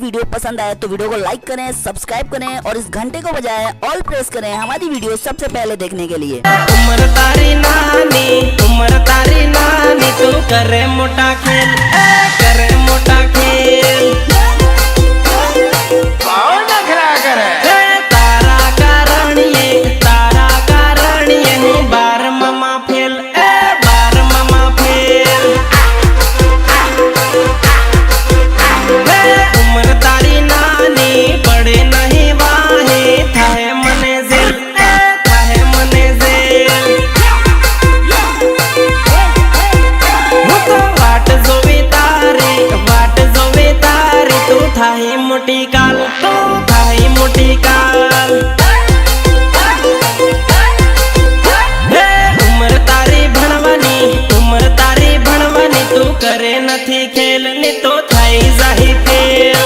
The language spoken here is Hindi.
वीडियो पसंद आए तो वीडियो को लाइक करें, सब्सक्राइब करें और इस घंटे को बजाय ऑल प्रेस करें हमारी वीडियो सबसे पहले देखने के लिए। उम्र तारी नानी तू करे मोटा खेल, करे मोटा खेल। तारा कारण ये बार मामा फेल, बार मामा फेल। उम्र तारी नानी पड़े नहीं वाहे, थाहे मने जेल, थाहे मने जेल। वो तो वाट जोवे तारी तू थाही मोटी काल, तू थाही मोटी काल। उम्र तारी भणवानी तू करे नथी खेल, ने तो थाई जाही फेल।